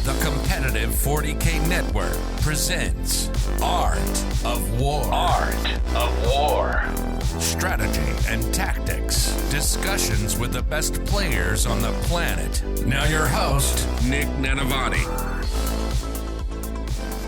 The competitive 40K network presents Art of War. Art of War. Strategy and tactics. Discussions with the best players on the planet. Now your host, Nick Nanavati.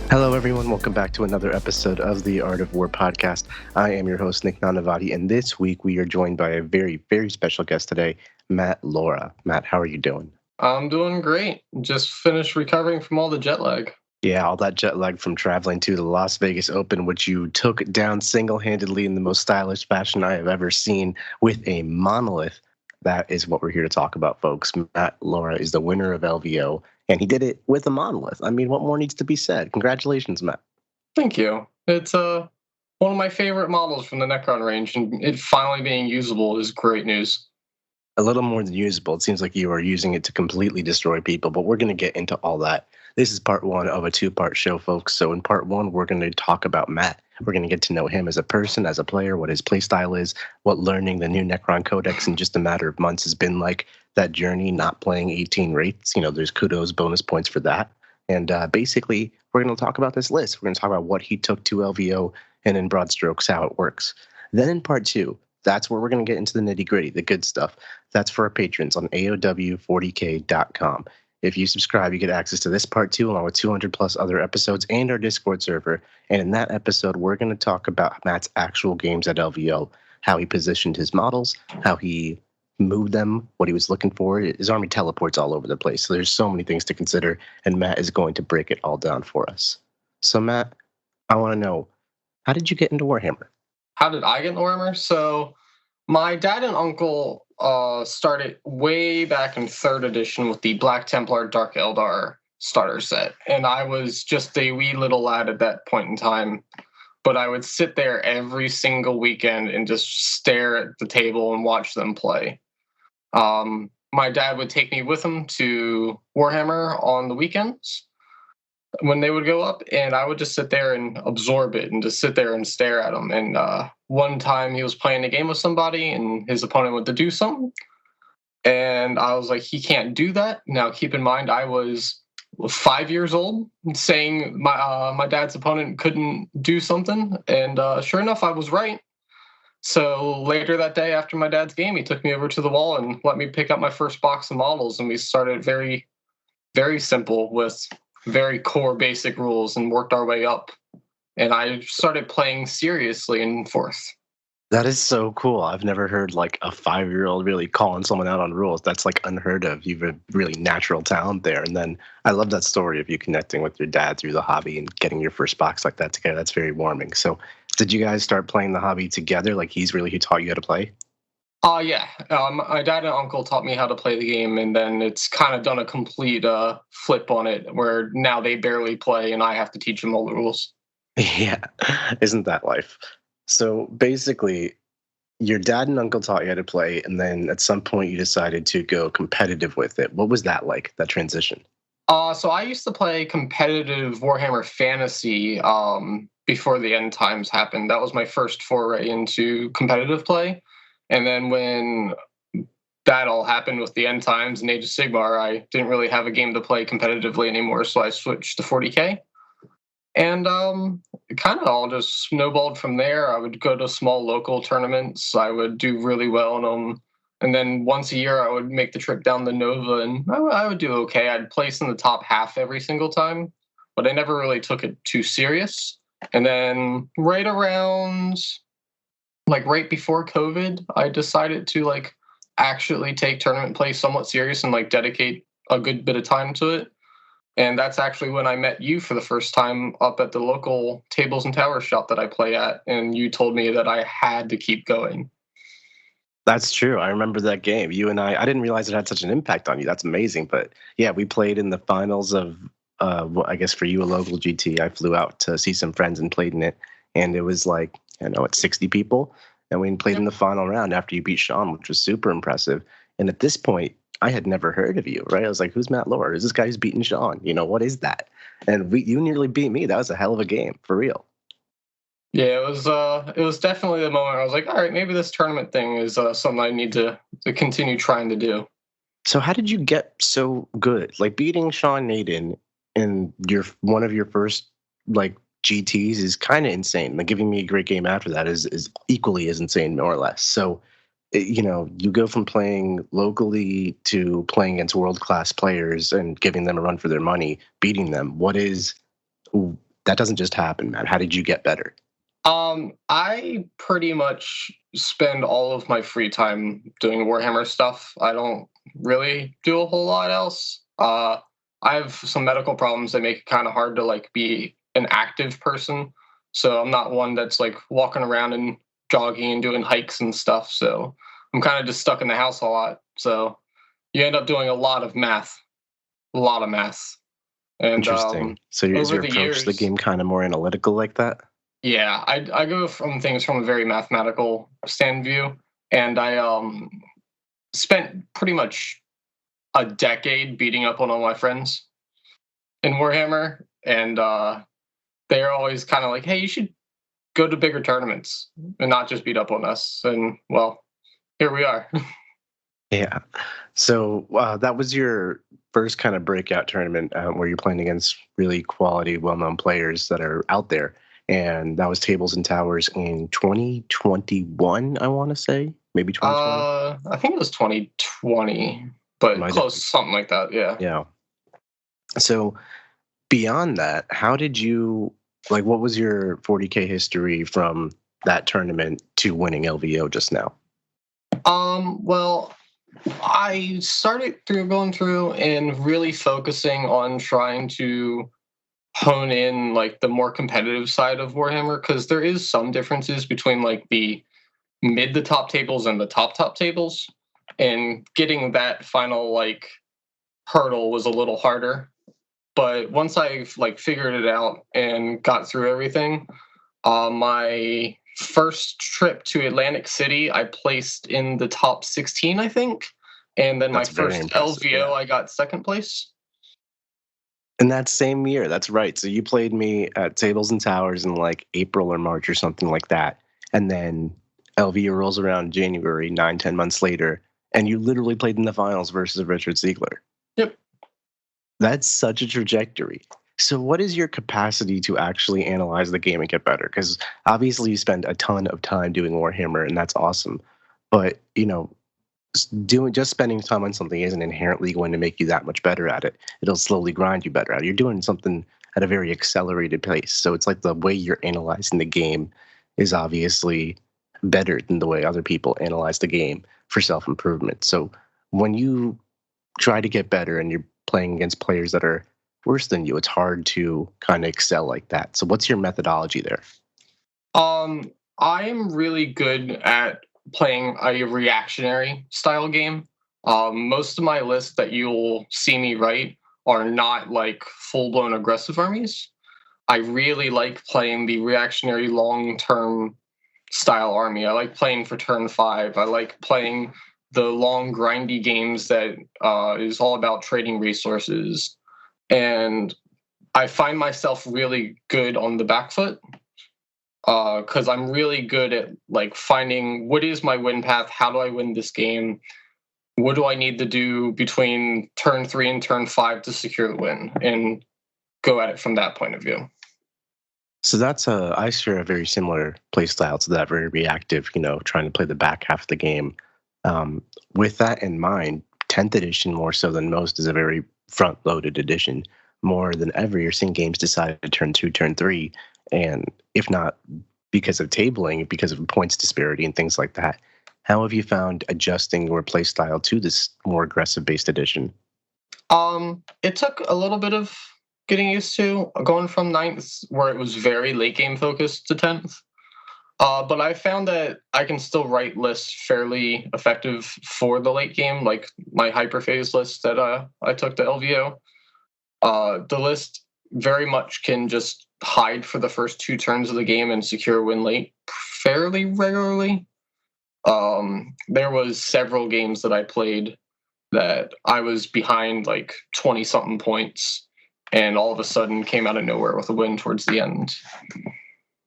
Hello, everyone. Welcome back to another episode of the Art of War podcast. I am your host, Nick Nanavati, and this week we are joined by a very, very special guest today, Matt Lorah. Matt, how are you doing? I'm doing great. Just finished recovering from all the jet lag. Yeah, all that jet lag from traveling to the Las Vegas Open, which you took down single-handedly in the most stylish fashion I have ever seen with a Monolith. That is what we're here to talk about, folks. Matt Lorah is the winner of LVO, and he did it with a Monolith. I mean, what more needs to be said? Congratulations, Matt. Thank you. It's one of my favorite models from the Necron range, and it finally being usable is great news. A little more than usable. It seems like you are using it to completely destroy people, but we're going to get into all that. This is part one of a two-part show, folks. So in part one, we're going to talk about Matt. We're going to get to know him as a person, as a player, what his playstyle is, what learning the new Necron Codex in just a matter of months has been like, that journey, not playing 18 rates. You know, there's kudos, bonus points for that. And basically, we're going to talk about this list. We're going to talk about what he took to LVO and in broad strokes, how it works. Then in part two, that's where we're going to get into the nitty-gritty, the good stuff. That's for our patrons on AOW40k.com. If you subscribe, you get access to this part two, along with 200 plus other episodes and our Discord server. And in that episode, we're going to talk about Matt's actual games at LVO, how he positioned his models, how he moved them, what he was looking for. His army teleports all over the place. So there's so many things to consider, and Matt is going to break it all down for us. So Matt, I want to know, how did you get into Warhammer? How did I get into Warhammer? So my dad and uncle started way back in 3rd edition with the Black Templar Dark Eldar starter set. And I was just a wee little lad at that point in time. But I would sit there every single weekend and just stare at the table and watch them play. My dad would take me with him to Warhammer on the weekends when they would go up, and I would just sit there and absorb it and just sit there and stare at them. And one time he was playing a game with somebody and his opponent went to do something. And I was like, he can't do that. Now, keep in mind, I was 5 years old saying my dad's opponent couldn't do something. And sure enough, I was right. So later that day after my dad's game, he took me over to the wall and let me pick up my first box of models. And we started very, very simple with very core basic rules and worked our way up. And I started playing seriously in 4th. That is so cool. I've never heard like a 5-year-old really calling someone out on rules. That's like unheard of. You've a really natural talent there. And then I love that story of you connecting with your dad through the hobby and getting your first box like that together. That's very warming. So did you guys start playing the hobby together? Like he's really who taught you how to play? Yeah. My dad and uncle taught me how to play the game, and then it's kind of done a complete flip on it where now they barely play and I have to teach them all the rules. Yeah. Isn't that life? So basically, your dad and uncle taught you how to play, and then at some point you decided to go competitive with it. What was that like, that transition? So I used to play competitive Warhammer Fantasy before the end times happened. That was my first foray into competitive play. And then when that all happened with the end times and Age of Sigmar, I didn't really have a game to play competitively anymore, so I switched to 40K. And it kind of all just snowballed from there. I would go to small local tournaments. I would do really well in them. And then once a year, I would make the trip down to Nova, and I would do okay. I'd place in the top half every single time, but I never really took it too serious. And then right before COVID, I decided to actually take tournament play somewhat serious and dedicate a good bit of time to it. And that's actually when I met you for the first time up at the local tables and towers shop that I play at. And you told me that I had to keep going. That's true. I remember that game. You and I didn't realize it had such an impact on you. That's amazing. But yeah, we played in the finals of, I guess for you, a local GT. I flew out to see some friends and played in it. And it was 60 people. And we played in the final round after you beat Sean, which was super impressive. And at this point, I had never heard of you, right? I was like, who's Matt Lorah? Is this guy who's beating Sean? What is that? And you nearly beat me. That was a hell of a game, for real. Yeah, it was definitely the moment where I was like, all right, maybe this tournament thing is something I need to continue trying to do. So how did you get so good? Like beating Sean Naden and one of your first like GTs is kind of insane. Like giving me a great game after that is equally as insane, more or less. So, you go from playing locally to playing against world-class players and giving them a run for their money, beating them. That doesn't just happen, man. How did you get better? I pretty much spend all of my free time doing Warhammer stuff. I don't really do a whole lot else. I have some medical problems that make it kind of hard to like be an active person. So I'm not one that's like walking around and jogging and doing hikes and stuff. So I'm kind of just stuck in the house a lot. So you end up doing a lot of math. And Interesting. So is your approach to the game kind of more analytical like that? Yeah, I go from things from a very mathematical stand view, and I spent pretty much a decade beating up on all my friends in Warhammer, and they're always kind of like, "Hey, you should go to bigger tournaments and not just beat up on us." And well, here we are. Yeah. So that was your first kind of breakout tournament where you're playing against really quality, well-known players that are out there. And that was Tables and Towers in 2021, I want to say. Maybe 2020? I think it was 2020, but close, something like that, yeah. Yeah. So beyond that, how did you, like, what was your 40K history from that tournament to winning LVO just now? Well, I started going through and really focusing on trying to hone in like the more competitive side of Warhammer, because there is some differences between like the mid to top tables and the top tables, and getting that final like hurdle was a little harder. But once I like figured it out and got through everything, my first trip to Atlantic City I placed in the top 16, I think, and then my first LVO yeah. I got second place. In that same year, that's right. So you played me at Tables and Towers in like April or March or something like that. And then LVO rolls around January, 9-10 months later, and you literally played in the finals versus Richard Ziegler. Yep. That's such a trajectory. So what is your capacity to actually analyze the game and get better? Because obviously you spend a ton of time doing Warhammer, and that's awesome. But, just spending time on something isn't inherently going to make you that much better at it. It'll slowly grind you better at it. You're doing something at a very accelerated pace. So it's like the way you're analyzing the game is obviously better than the way other people analyze the game for self-improvement. So when you try to get better and you're playing against players that are worse than you, it's hard to kind of excel like that. So what's your methodology there? I am really good at playing a reactionary style game. Most of my lists that you'll see me write are not like full-blown aggressive armies. I really like playing the reactionary long-term style army. I like playing for turn 5. I like playing the long grindy games that is all about trading resources. And I find myself really good on the back foot. Because I'm really good at like finding what is my win path, how do I win this game, what do I need to do between turn 3 and turn 5 to secure the win, and go at it from that point of view. So I share a very similar play style to that, very reactive, trying to play the back half of the game. With that in mind, 10th edition more so than most is a very front-loaded edition. More than ever, you're seeing games decide to turn 2, turn 3, and if not because of tabling, because of points disparity and things like that. How have you found adjusting your play style to this more aggressive-based edition? It took a little bit of getting used to, going from 9th, where it was very late game focused, to 10th. But I found that I can still write lists fairly effective for the late game, like my Hyperphase list that I took to LVO. The list very much can just hide for the first 2 turns of the game and secure a win late fairly regularly. There was several games that I played that I was behind like 20-something points and all of a sudden came out of nowhere with a win towards the end.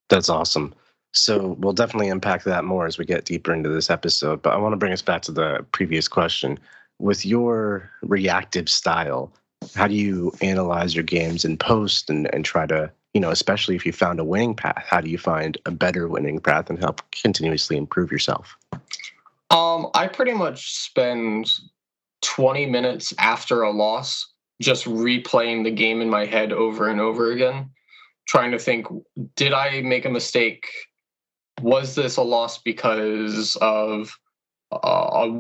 That's awesome. So we'll definitely unpack that more as we get deeper into this episode, but I want to bring us back to the previous question. With your reactive style, How do you analyze your games in post and try to, especially if you found a winning path, how do you find a better winning path and help continuously improve yourself? I pretty much spend 20 minutes after a loss just replaying the game in my head over and over again, trying to think, did I make a mistake? Was this a loss because of a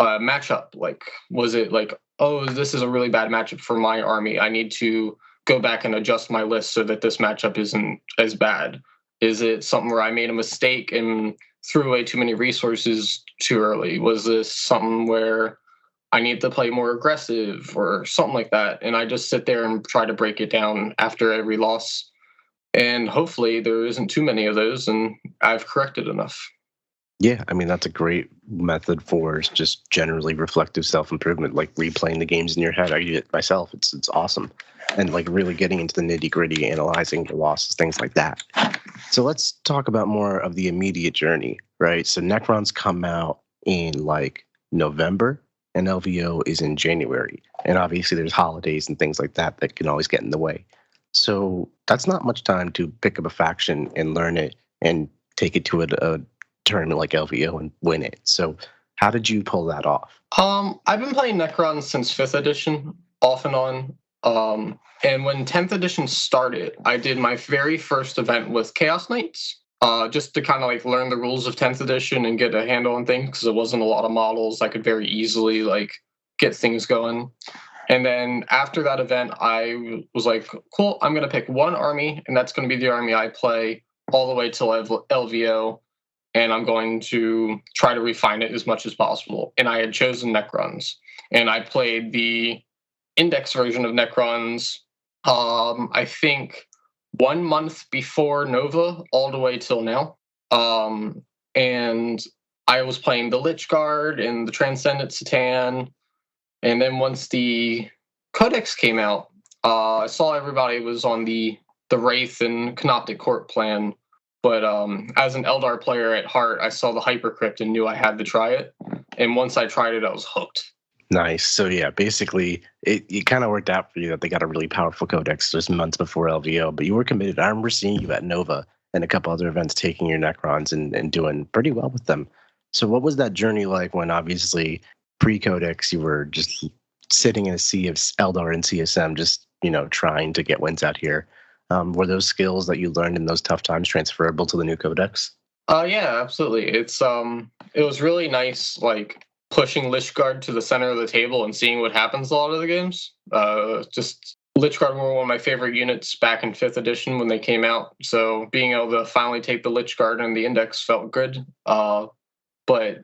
matchup? Like, was it like, oh, this is a really bad matchup for my army, I need to go back and adjust my list so that this matchup isn't as bad? Is it something where I made a mistake and threw away too many resources too early? Was this something where I need to play more aggressive or something like that? And I just sit there and try to break it down after every loss. And hopefully there isn't too many of those and I've corrected enough. Yeah, I mean, that's a great method for just generally reflective self-improvement, like replaying the games in your head. I do it myself. It's awesome. And like really getting into the nitty-gritty, analyzing the losses, things like that. So let's talk about more of the immediate journey, right? So Necrons come out in like November and LVO is in January. And obviously there's holidays and things like that that can always get in the way. So that's not much time to pick up a faction and learn it and take it to a tournament like LVO and win it. So how did you pull that off? I've been playing Necron since 5th edition, off and on. And when 10th edition started, I did my very first event with Chaos Knights, just to kind of like learn the rules of 10th edition and get a handle on things, because it wasn't a lot of models. I could very easily like get things going. And then after that event, I was like, cool, I'm going to pick one army, and that's going to be the army I play all the way till LVO. And I'm going to try to refine it as much as possible. And I had chosen Necrons. And I played the index version of Necrons, I think 1 month before Nova, all the way till now. And I was playing the Lich Guard and the Transcendent Satan. And then once the Codex came out, I saw everybody was on the Wraith and Canoptic Court plan. But as an Eldar player at heart, I saw the Hypercrypt and knew I had to try it. And once I tried it, I was hooked. Nice. So yeah, basically it kind of worked out for you that they got a really powerful codex just months before LVO, but you were committed. I remember seeing you at Nova and a couple other events taking your Necrons and doing pretty well with them. So what was that journey like when obviously pre-codex you were just sitting in a sea of Eldar and CSM, just, trying to get wins out here? Were those skills that you learned in those tough times transferable to the new codex? Yeah, absolutely. It was really nice, like pushing Lich Guard to the center of the table and seeing what happens a lot of the games. Just Lich Guard were one of my favorite units back in 5th edition when they came out. So being able to finally take the Lich Guard and the index felt good. But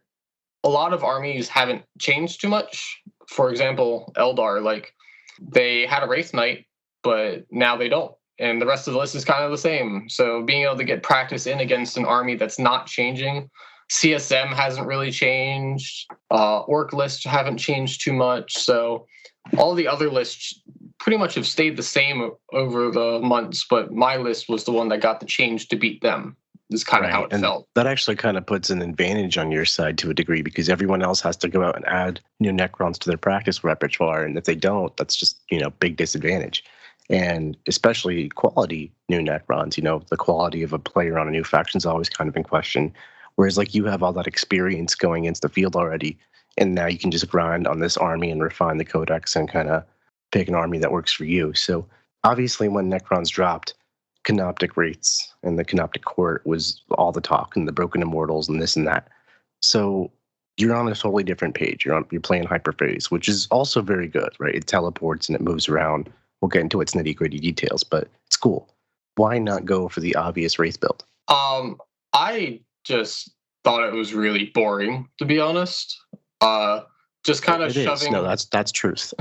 a lot of armies haven't changed too much. For example, Eldar, like they had a Wraith Knight, but now they don't. And the rest of the list is kind of the same. So being able to get practice in against an army that's not changing. CSM hasn't really changed. Orc lists haven't changed too much. So all the other lists pretty much have stayed the same over the months. But my list was the one that got the change to beat them. Is kind of how it felt. That actually kind of puts an advantage on your side to a degree, because everyone else has to go out and add new Necrons to their practice repertoire. And if they don't, that's just, big disadvantage. And especially quality new Necrons, the quality of a player on a new faction is always kind of in question. Whereas like you have all that experience going into the field already, and now you can just grind on this army and refine the codex and kind of pick an army that works for you. So obviously when Necrons dropped, Canoptic Wraiths and the Canoptic Court was all the talk, and the Broken Immortals and this and that. So you're on a totally different page. You're playing Hyperphase, which is also very good, right? It teleports and it moves around. We'll get into its nitty-gritty details, but it's cool. Why not go for the obvious Wraith build? I just thought it was really boring, to be honest. Just kind of shoving. No, that's truth.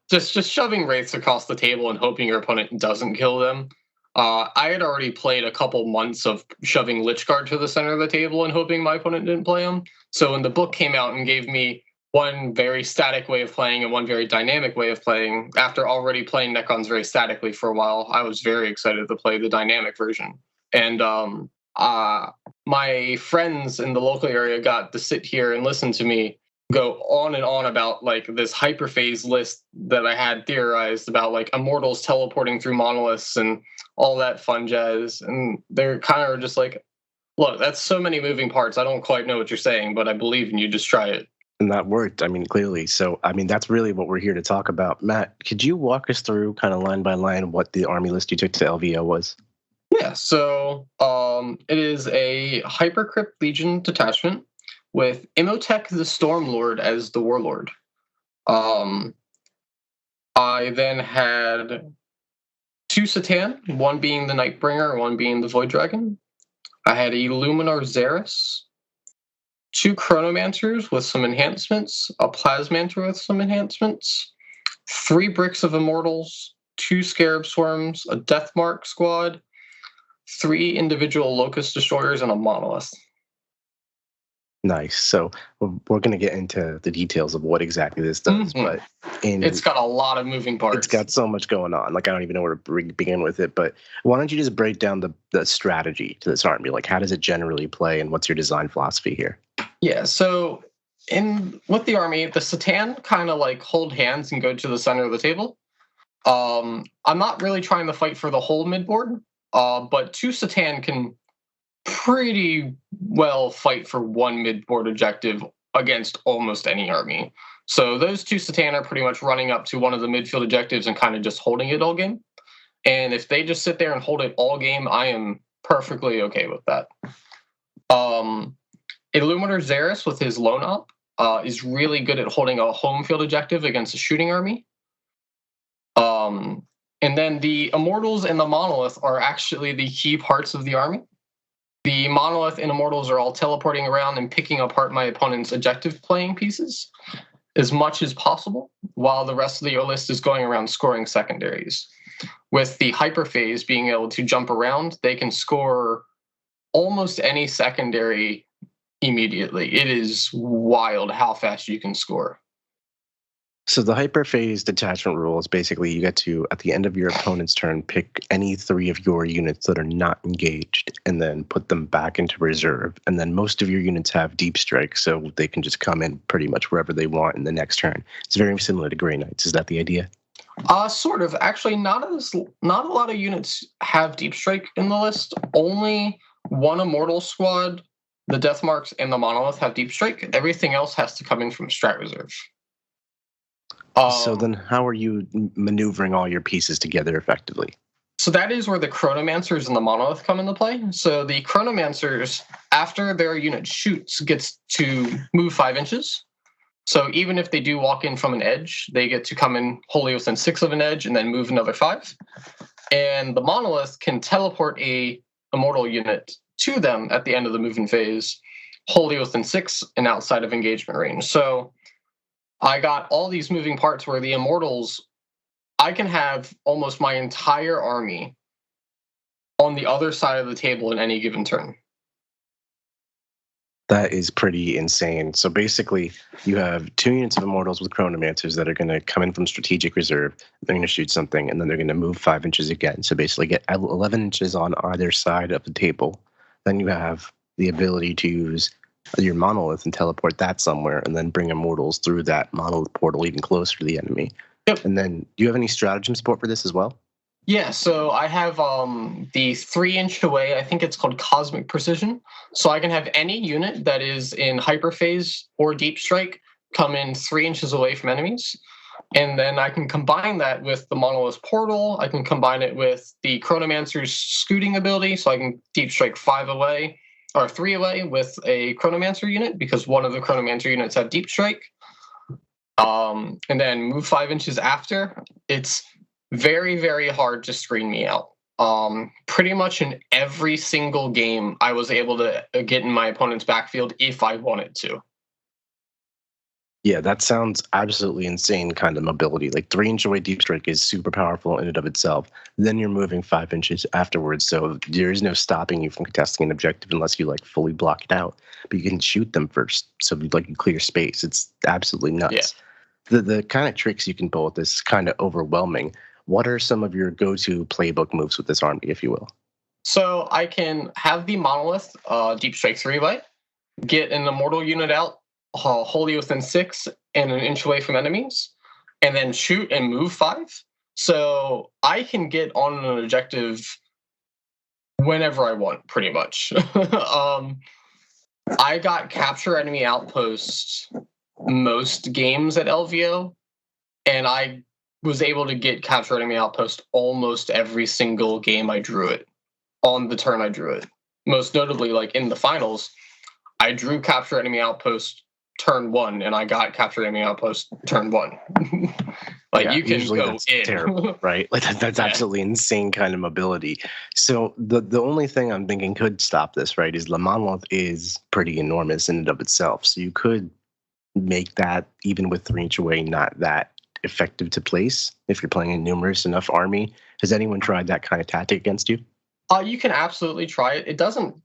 just shoving Wraiths across the table and hoping your opponent doesn't kill them. I had already played a couple months of shoving Lich Guard to the center of the table and hoping my opponent didn't play him. So when the book came out and gave me one very static way of playing and one very dynamic way of playing, after already playing Necrons very statically for a while, I was very excited to play the dynamic version. And my friends in the local area got to sit here and listen to me go on and on about like this hyperphase list that I had theorized about, like Immortals teleporting through monoliths and all that fun jazz. And they're kind of just like, look, that's so many moving parts. I don't quite know what you're saying, but I believe in you. Just try it. And that worked, I mean, clearly. So, I mean, that's really what we're here to talk about. Matt, could you walk us through kind of line by line what the army list you took to LVO was? Yeah, so it is a Hypercrypt Legion detachment with Imhotep the Stormlord as the warlord. I then had 2 Satan, one being the Nightbringer, one being the Void Dragon. I had a Luminar Xeris, 2 Chronomancers with some enhancements, a Plasmanter with some enhancements, 3 Bricks of Immortals, 2 Scarab Swarms, a Deathmark squad, 3 individual Locust Destroyers, and a Monolith. Nice. So we're going to get into the details of what exactly this does, but it's got a lot of moving parts. It's got so much going on. Like, I don't even know where to begin with it, but why don't you just break down the strategy to this army? Like, how does it generally play, and what's your design philosophy here? Yeah, so with the army, the Satan kind of like hold hands and go to the center of the table. I'm not really trying to fight for the whole midboard, but 2 Satan can pretty well fight for one midboard objective against almost any army. So those 2 Satan are pretty much running up to one of the midfield objectives and kind of just holding it all game. And if they just sit there and hold it all game, I am perfectly okay with that. Illuminator Xeris with his lone op is really good at holding a home field objective against a shooting army. And then the Immortals and the Monolith are actually the key parts of the army. The Monolith and Immortals are all teleporting around and picking apart my opponent's objective playing pieces as much as possible, while the rest of the list is going around scoring secondaries. With the Hyperphase being able to jump around, they can score almost any secondary immediately. It is wild how fast you can score. So the Hyperphase detachment rule is basically you get to, at the end of your opponent's turn, pick any 3 of your units that are not engaged and then put them back into reserve. And then most of your units have deep strike, so they can just come in pretty much wherever they want in the next turn. It's very similar to Grey Knights. Is that the idea? Sort of. Actually, not a lot of units have deep strike in the list. Only one Immortal squad, the Deathmarks, and the Monolith have deep strike. Everything else has to come in from strat reserve. So then how are you maneuvering all your pieces together effectively? So that is where the Chronomancers and the Monolith come into play. So the Chronomancers, after their unit shoots, gets to move 5 inches. So even if they do walk in from an edge, they get to come in wholly within 6 of an edge and then move another 5. And the Monolith can teleport a Immortal unit to them at the end of the movement phase, wholly within 6 and outside of engagement range. So I got all these moving parts where the Immortals, I can have almost my entire army on the other side of the table in any given turn. That is pretty insane. So basically, you have 2 units of Immortals with Chronomancers that are going to come in from strategic reserve. They're going to shoot something, and then they're going to move 5 inches again. So basically get 11 inches on either side of the table. Then you have the ability to use your Monolith and teleport that somewhere, and then bring Immortals through that Monolith portal even closer to the enemy. Yep. And then, do you have any stratagem support for this as well? Yeah, so I have the 3-inch away, I think it's called Cosmic Precision. So I can have any unit that is in Hyperphase or Deep Strike come in 3 inches away from enemies. And then I can combine that with the Monolith portal. I can combine it with the Chronomancer's scooting ability, so I can Deep Strike 5 away, or 3 away with a Chronomancer unit, because one of the Chronomancer units have Deep Strike. And then move 5 inches after. It's very, very hard to screen me out. Pretty much in every single game, I was able to get in my opponent's backfield if I wanted to. Yeah, that sounds absolutely insane kind of mobility. Like 3-inch away deep strike is super powerful in and of itself. Then you're moving 5 inches afterwards, so there is no stopping you from contesting an objective unless you like fully block it out. But you can shoot them first, so you like clear space. It's absolutely nuts. Yeah. The kind of tricks you can pull with this is kind of overwhelming. What are some of your go-to playbook moves with this army, if you will? So I can have the Monolith Deep Strike 3-way, get an Immortal unit out, wholly within 6 and an inch away from enemies, and then shoot and move 5. So I can get on an objective whenever I want, pretty much. I got capture enemy outposts most games at LVO, and I was able to get capture enemy outpost almost every single game I drew it on the turn I drew it. Most notably, like in the finals, I drew capture enemy outpost turn 1, and I got capture enemy outpost turn 1. You can go that's in. terrible, right? Like that's absolutely insane kind of mobility. So the only thing I'm thinking could stop this, right, is the Monolith is pretty enormous in and of itself. So you could make that, even with 3 inch away, not that effective to place if you're playing a numerous enough army. Has anyone tried that kind of tactic against you? You can absolutely try it. It doesn't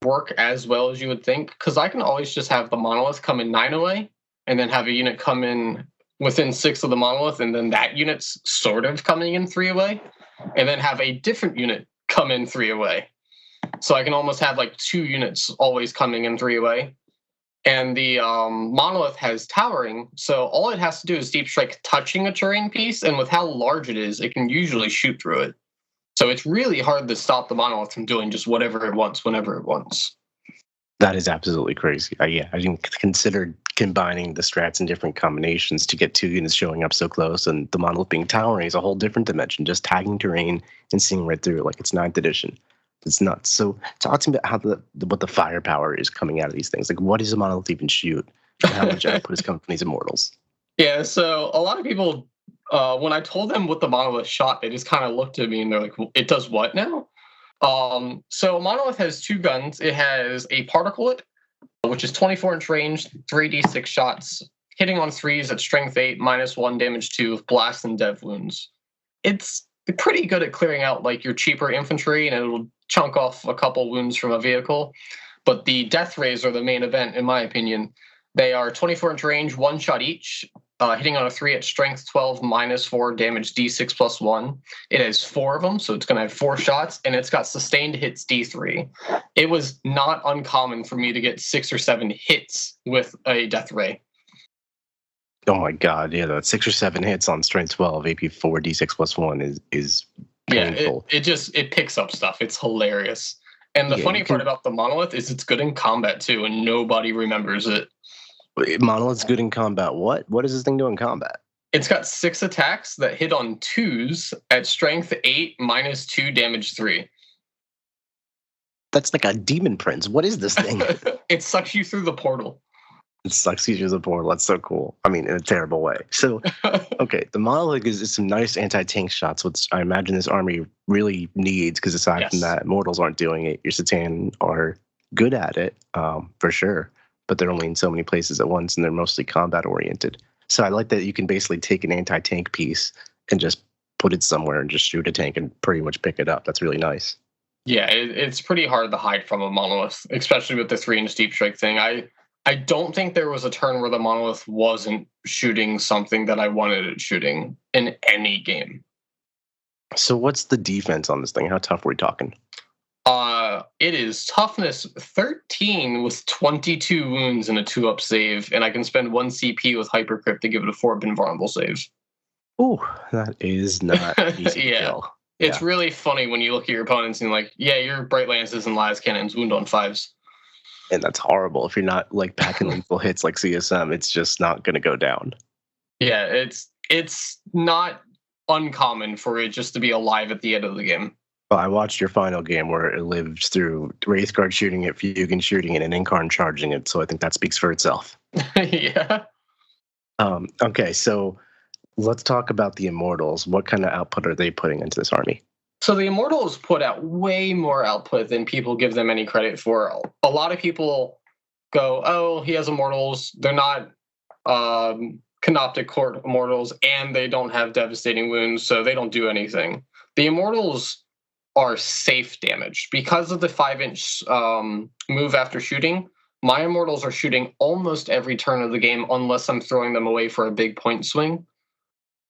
work as well as you would think, because I can always just have the Monolith come in 9 away, and then have a unit come in within 6 of the Monolith, and then that unit's sort of coming in 3 away, and then have a different unit come in 3 away. So I can almost have like 2 units always coming in 3 away. And the Monolith has towering, so all it has to do is deep strike touching a terrain piece, and with how large it is, it can usually shoot through it. So it's really hard to stop the Monolith from doing just whatever it wants, whenever it wants. That is absolutely crazy. I didn't consider combining the strats in different combinations to get 2 units showing up so close, and the Monolith being towering is a whole different dimension, just tagging terrain and seeing right through it like it's 9th edition. It's nuts. So talk to me about how what the firepower is coming out of these things. Like, what does a Monolith even shoot? And how much output is coming from these Immortals? Yeah, so a lot of people, when I told them what the Monolith shot, they just kind of looked at me and they're like, it does what now? So Monolith has 2 guns. It has a Particulate, which is 24-inch range, 3d6 shots, hitting on 3s at strength 8, -1, damage 2, with blast and dev wounds. It's pretty good at clearing out like your cheaper infantry, and it'll chunk off a couple wounds from a vehicle. But the Death Rays are the main event, in my opinion. They are 24-inch range, 1 shot each, hitting on a 3 at strength 12, -4, damage d6 +1. It has 4 of them, so it's going to have 4 shots, and it's got sustained hits d3. It was not uncommon for me to get 6 or 7 hits with a Death Ray. Oh my god, yeah, that 6 or 7 hits on strength 12, AP 4, d6 +1 is painful. Yeah, it picks up stuff. It's hilarious. And the funny part about the Monolith is it's good in combat too, and nobody remembers it. Monolith's good in combat. What does this thing do in combat? It's got 6 attacks that hit on 2s at strength 8, -2, damage 3. That's like a demon prince. What is this thing? It sucks you through the portal. It sucks you through the portal. That's so cool. I mean, in a terrible way. So, okay, the Monolith is some nice anti-tank shots, which I imagine this army really needs, because aside from that, Immortals aren't doing it. Your Satan are good at it, for sure, but they're only in so many places at once, and they're mostly combat-oriented. So I like that you can basically take an anti-tank piece and just put it somewhere and just shoot a tank and pretty much pick it up. That's really nice. Yeah, it's pretty hard to hide from a Monolith, especially with the 3-inch deep strike thing. I don't think there was a turn where the Monolith wasn't shooting something that I wanted it shooting in any game. So what's the defense on this thing? How tough are we talking? It is toughness 13 with 22 wounds and a 2-up save, and I can spend 1 CP with Hypercrypt to give it a 4-up invulnerable save. Ooh, that is not easy to kill. It's really funny when you look at your opponents and like, yeah, your Bright Lances and Las Cannons wound on 5s. And that's horrible. If you're not like packing lethal hits like CSM, it's just not going to go down. Yeah, it's not uncommon for it just to be alive at the end of the game. Well, I watched your final game where it lived through Wraithguard shooting it, Fugan shooting it, and Incarn charging it. So I think that speaks for itself. Yeah. Okay, so let's talk about the Immortals. What kind of output are they putting into this army? So the Immortals put out way more output than people give them any credit for. A lot of people go, oh, he has Immortals. They're not Canoptic Court Immortals, and they don't have devastating wounds, so they don't do anything. The Immortals are safe damage. Because of the 5-inch move after shooting, my Immortals are shooting almost every turn of the game unless I'm throwing them away for a big point swing.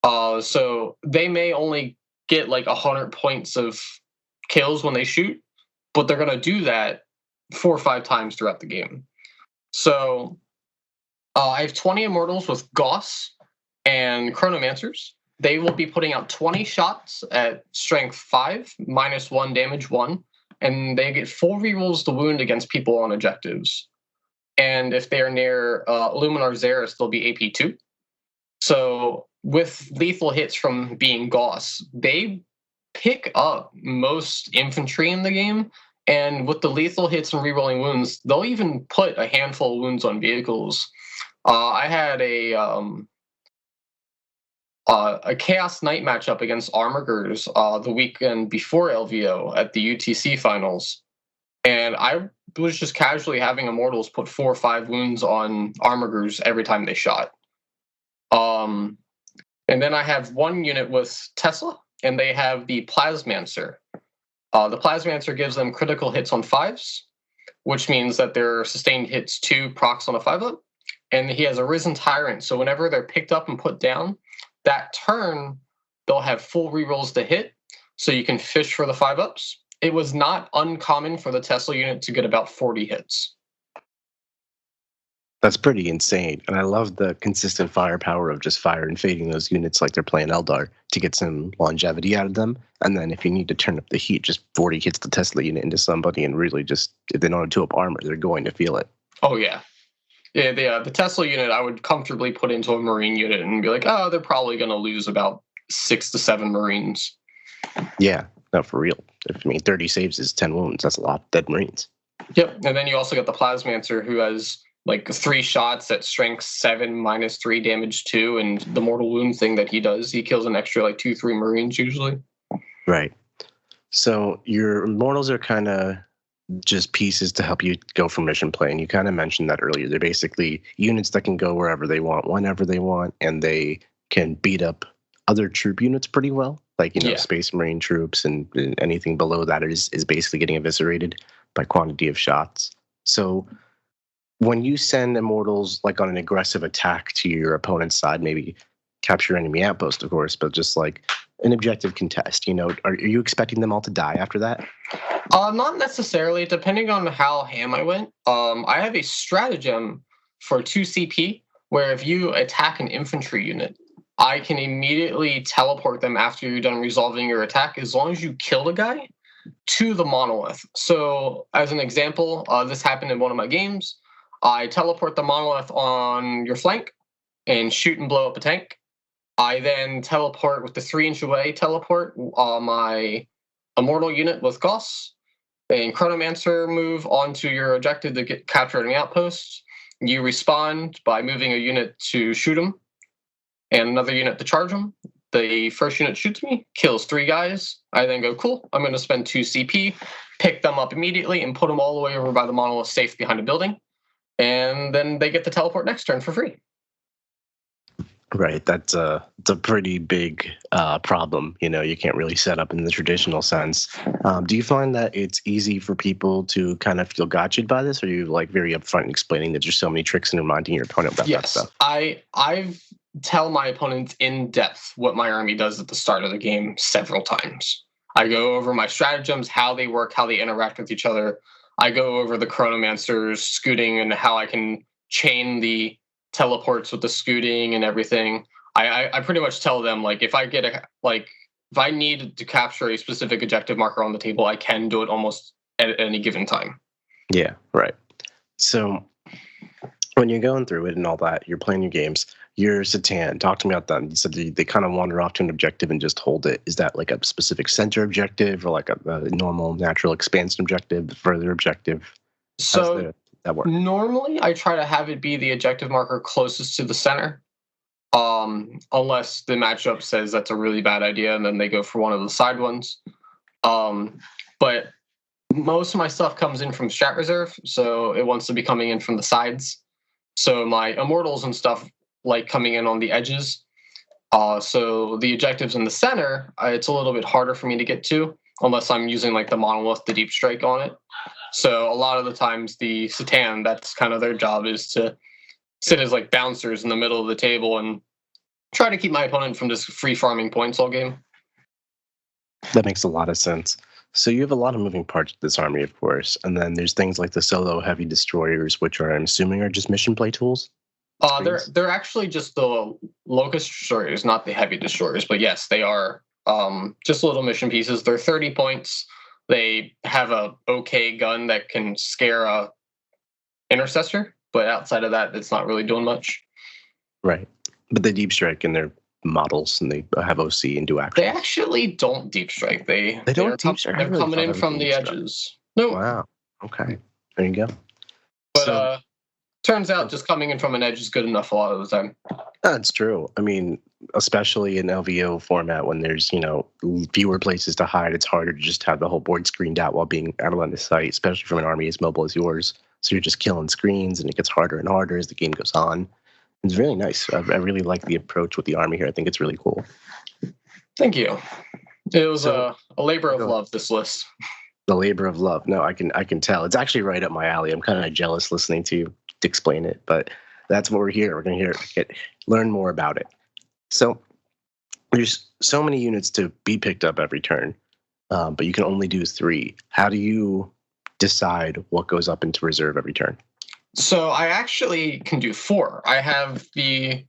So they may only get like 100 points of kills when they shoot, but they're going to do that 4 or 5 times throughout the game. So I have 20 Immortals with Gauss and Chronomancers. They will be putting out 20 shots at strength 5, -1, damage 1, and they get full rerolls to wound against people on objectives. And if they're near Luminar Xeris, they'll be AP 2. So with lethal hits from being Gauss, they pick up most infantry in the game. And with the lethal hits and rerolling wounds, they'll even put a handful of wounds on vehicles. I had a Chaos Knight matchup against Armigers the weekend before LVO at the UTC finals. And I was just casually having Immortals put 4 or 5 wounds on Armigers every time they shot. And then I have one unit with Tesla, and they have the Plasmancer. The Plasmancer gives them critical hits on 5s, which means that their sustained hits 2 procs on a 5-up. And he has a Risen Tyrant, so whenever they're picked up and put down, that turn, they'll have full rerolls to hit, so you can fish for the 5-ups. It was not uncommon for the Tesla unit to get about 40 hits. That's pretty insane. And I love the consistent firepower of just fire and fading those units like they're playing Eldar to get some longevity out of them. And then if you need to turn up the heat, just 40 hits the Tesla unit into somebody, and really just, if they don't have 2-up armor, they're going to feel it. Oh, yeah. Yeah, the Tesla unit I would comfortably put into a Marine unit and be like, oh, they're probably going to lose about 6 to 7 Marines. Yeah, no, for real. 30 saves is 10 wounds. That's a lot of dead Marines. Yep, and then you also got the Plasmancer, who has like 3 shots at strength 7, -3, damage 2, and the mortal wound thing that he does, he kills an extra like 2-3 Marines usually. Right. So your Immortals are kind of just pieces to help you go for mission play, and you kind of mentioned that earlier. They're basically units that can go wherever they want, whenever they want, and they can beat up other troop units pretty well, like Space Marine troops, and anything below that is basically getting eviscerated by quantity of shots. So when you send Immortals like on an aggressive attack to your opponent's side, maybe capture enemy outpost, of course, but just like an objective contest, are you expecting them all to die after that? Not necessarily, depending on how ham I went. I have a stratagem for 2 CP where if you attack an infantry unit, I can immediately teleport them after you're done resolving your attack, as long as you kill a guy, to the Monolith. So as an example, this happened in one of my games. I teleport the Monolith on your flank and shoot and blow up a tank. I then teleport with the 3-inch away teleport my Immortal unit with Gauss, and Chronomancer move onto your objective to get captured an outpost. You respond by moving a unit to shoot him, and another unit to charge him. The first unit shoots me, kills 3 guys. I then go, cool, I'm going to spend 2 CP, pick them up immediately, and put them all the way over by the Monolith safe behind a building. And then they get to teleport next turn for free. Right, it's a pretty big problem. You can't really set up in the traditional sense. Do you find that it's easy for people to kind of feel gotcha'd by this, or are you like very upfront in explaining that there's so many tricks and reminding your opponent about that stuff? I've tell my opponents in depth what my army does at the start of the game several times. I go over my stratagems, how they work, how they interact with each other. I go over the Chronomancer's scooting and how I can chain the teleports with the scooting and everything. I pretty much tell them, like, if I need to capture a specific objective marker on the table, I can do it almost at any given time. Yeah, right. So when you're going through it and all that, you're playing your games, you're Satan. Talk to me about that. You said they kind of wander off to an objective and just hold it. Is that like a specific center objective, or like a normal natural expansion objective, further objective? So that work? Normally I try to have it be the objective marker closest to the center, unless the matchup says that's a really bad idea, and then they go for one of the side ones. But most of my stuff comes in from strat reserve, so it wants to be coming in from the sides. So my Immortals and stuff like coming in on the edges. So the objectives in the center, it's a little bit harder for me to get to, unless I'm using like the Monolith, the Deep Strike on it. So a lot of the times the Satan, that's kind of their job, is to sit as like bouncers in the middle of the table and try to keep my opponent from just free farming points all game. That makes a lot of sense. So you have a lot of moving parts to this army, of course, and then there's things like the solo heavy destroyers, which I'm assuming are just mission play tools. They're actually just the locust destroyers, not the heavy destroyers. But yes, they are just little mission pieces. They're 30 points. They have a okay gun that can scare a intercessor, but outside of that, it's not really doing much. Right. But they deep strike and they're models and they have OC and do action. They actually don't deep strike. They don't deep strike. They're coming in from the edges. No. Wow. Okay. There you go. But turns out just coming in from an edge is good enough a lot of the time. That's true. I mean, especially in LVO format when there's, fewer places to hide, it's harder to just have the whole board screened out while being out of line of sight, especially from an army as mobile as yours. So you're just killing screens and it gets harder and harder as the game goes on. It's really nice. I really like the approach with the army here. I think it's really cool. Thank you. It was a labor of love, this list. The labor of love. No, I can tell. It's actually right up my alley. I'm kind of jealous listening to you explain it, but that's what we're here. We're going to learn more about it. So there's so many units to be picked up every turn, but you can only do 3. How do you decide what goes up into reserve every turn? So I actually can do 4. I have the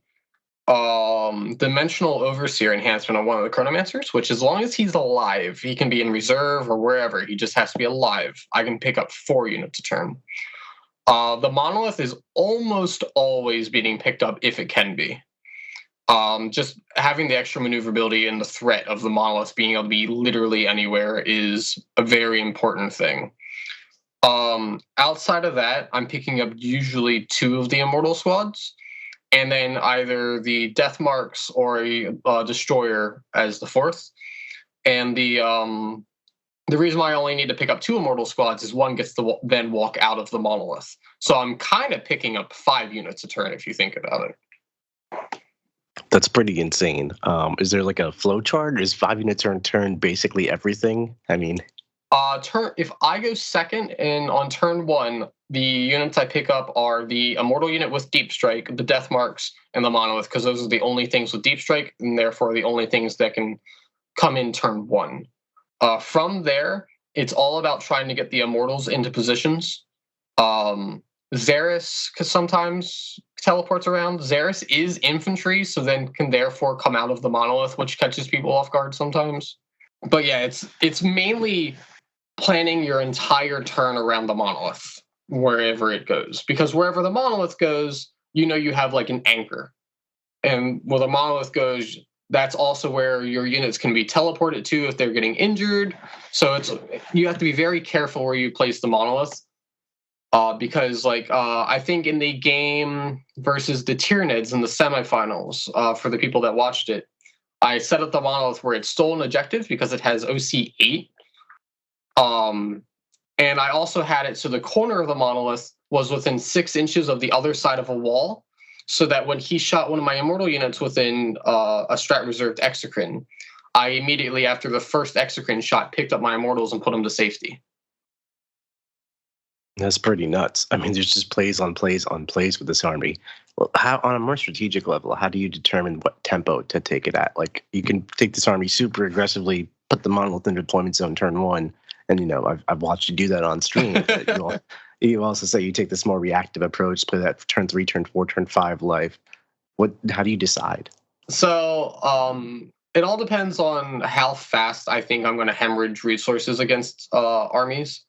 Dimensional Overseer enhancement on one of the Chronomancers, which as long as he's alive, he can be in reserve or wherever. He just has to be alive. I can pick up 4 units a turn. The Monolith is almost always being picked up if it can be. Just having the extra maneuverability and the threat of the Monolith being able to be literally anywhere is a very important thing. Outside of that, I'm picking up usually 2 of the Immortal squads, and then either the Death Marks or a Destroyer as the 4th. And the reason why I only need to pick up 2 Immortal squads is one gets to then walk out of the Monolith. So I'm kind of picking up 5 units a turn if you think about it. That's pretty insane. Is there like a flow chart? Is 5 units per turn basically everything? I mean... If I go second and on turn 1, the units I pick up are the Immortal unit with Deep Strike, the Death Marks, and the Monolith, because those are the only things with Deep Strike, and therefore the only things that can come in turn 1. From there, it's all about trying to get the Immortals into positions. Xeris sometimes teleports around. Xeris is infantry, so then can therefore come out of the Monolith, which catches people off guard sometimes. But yeah, it's mainly planning your entire turn around the Monolith, wherever it goes. Because wherever the Monolith goes, you have like an anchor. And where the Monolith goes, that's also where your units can be teleported to if they're getting injured. So you have to be very careful where you place the Monolith. Because I think in the game versus the Tyranids in the semifinals, for the people that watched it, I set up the Monolith where it's stolen objectives because it has OC 8. And I also had it so the corner of the Monolith was within 6 inches of the other side of a wall, so that when he shot one of my Immortal units within a strat reserved Exocrine, I immediately after the first Exocrine shot picked up my Immortals and put them to safety. That's pretty nuts. I mean, there's just plays on plays on plays with this army. Well, how on a more strategic level, how do you determine what tempo to take it at? Like, you can take this army super aggressively, put the Monolith in deployment zone turn 1, and I've watched you do that on stream. You also say you take this more reactive approach, play that turn 3, turn 4, turn 5 life. How do you decide? So it all depends on how fast I think I'm going to hemorrhage resources against armies.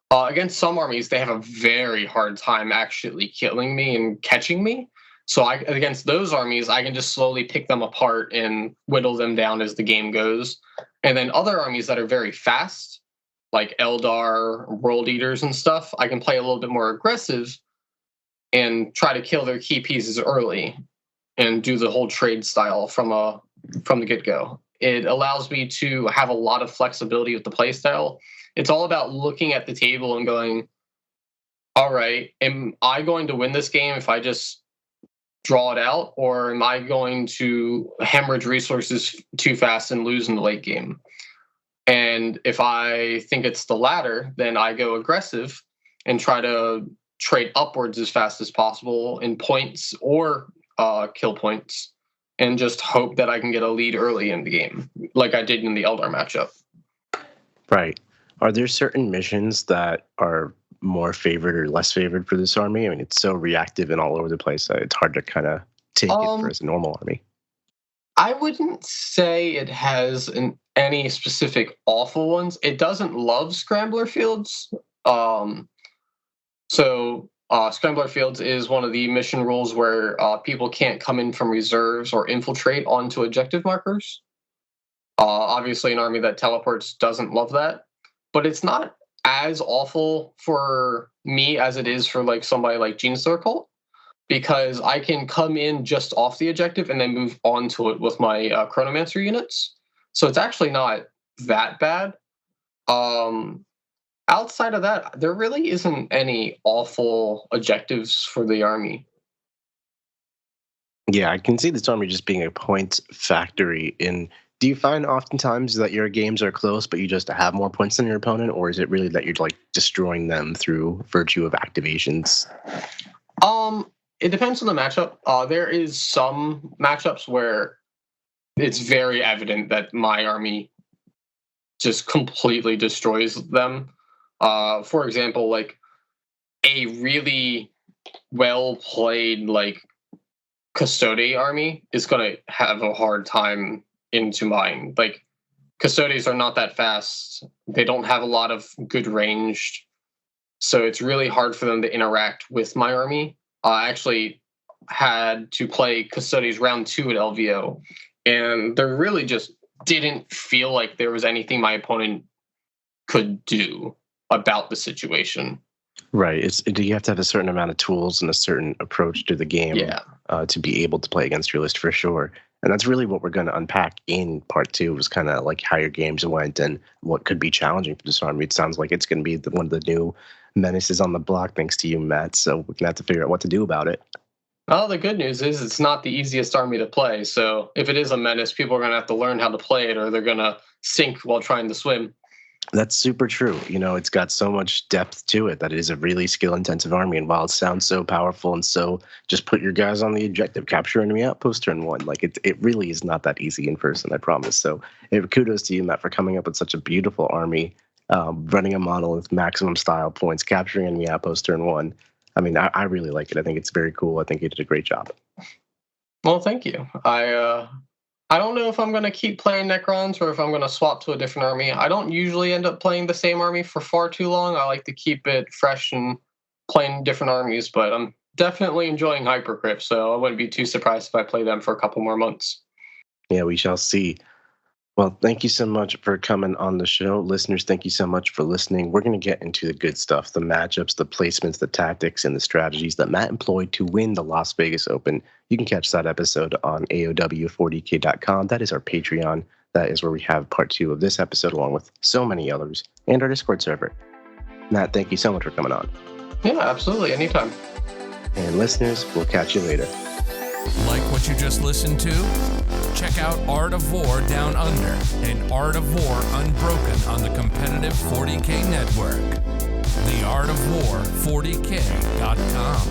Against some armies, they have a very hard time actually killing me and catching me. So against those armies, I can just slowly pick them apart and whittle them down as the game goes. And then other armies that are very fast, like Eldar, World Eaters and stuff, I can play a little bit more aggressive and try to kill their key pieces early and do the whole trade style from the get-go. It allows me to have a lot of flexibility with the playstyle. It's all about looking at the table and going, all right, am I going to win this game if I just draw it out, or am I going to hemorrhage resources too fast and lose in the late game? And if I think it's the latter, then I go aggressive and try to trade upwards as fast as possible in points or kill points, and just hope that I can get a lead early in the game, like I did in the Eldar matchup. Right. Are there certain missions that are more favored or less favored for this army? I mean, it's so reactive and all over the place. It's hard to kind of take it for as a normal army. I wouldn't say it has any specific awful ones. It doesn't love scrambler fields. Scrambler fields is one of the mission rules where people can't come in from reserves or infiltrate onto objective markers. Obviously, an army that teleports doesn't love that, but it's not as awful for me as it is for like somebody like Genestealer Cult, because I can come in just off the objective and then move onto it with my Chronomancer units. So it's actually not that bad. Outside of that, there really isn't any awful objectives for the army. Yeah, I can see this army just being a points factory. Do you find oftentimes that your games are close, but you just have more points than your opponent, or is it really that you're like destroying them through virtue of activations? It depends on the matchup. There is some matchups where it's very evident that my army just completely destroys them. For example, like a really well played like Custode army is going to have a hard time into mine. Like Custodes are not that fast. They don't have a lot of good range. So it's really hard for them to interact with my army. I actually had to play Custodes round 2 at LVO, and there really just didn't feel like there was anything my opponent could do about the situation. Right. You have to have a certain amount of tools and a certain approach to the game to be able to play against your list for sure. And that's really what we're going to unpack in part 2, was kind of like how your games went and what could be challenging for this army. It sounds like it's going to be one of the new menaces on the block, thanks to you, Matt. So we're going to have to figure out what to do about it. Well, the good news is it's not the easiest army to play. So if it is a menace, people are going to have to learn how to play it, or they're going to sink while trying to swim. That's super true. It's got so much depth to it that it is a really skill-intensive army. And while it sounds so powerful and so just put your guys on the objective, capture enemy outpost turn 1, like it really is not that easy in person, I promise. So kudos to you, Matt, for coming up with such a beautiful army, running a monolith, maximum style points, capturing enemy outpost turn 1. I mean, I really like it. I think it's very cool. I think you did a great job. Well, thank you. I don't know if I'm going to keep playing Necrons or if I'm going to swap to a different army. I don't usually end up playing the same army for far too long. I like to keep it fresh and playing different armies, but I'm definitely enjoying Hypercrypt, so I wouldn't be too surprised if I play them for a couple more months. Yeah, we shall see. Well, thank you so much for coming on the show. Listeners, thank you so much for listening. We're going to get into the good stuff, the matchups, the placements, the tactics, and the strategies that Matt employed to win the Las Vegas Open. You can catch that episode on AOW40k.com. That is our Patreon. That is where we have part 2 of this episode, along with so many others, and our Discord server. Matt, thank you so much for coming on. Yeah, absolutely. Anytime. And listeners, we'll catch you later. Like what you just listened to? Check out Art of War Down Under and Art of War Unbroken on the competitive 40K network. The Art of War 40K.com.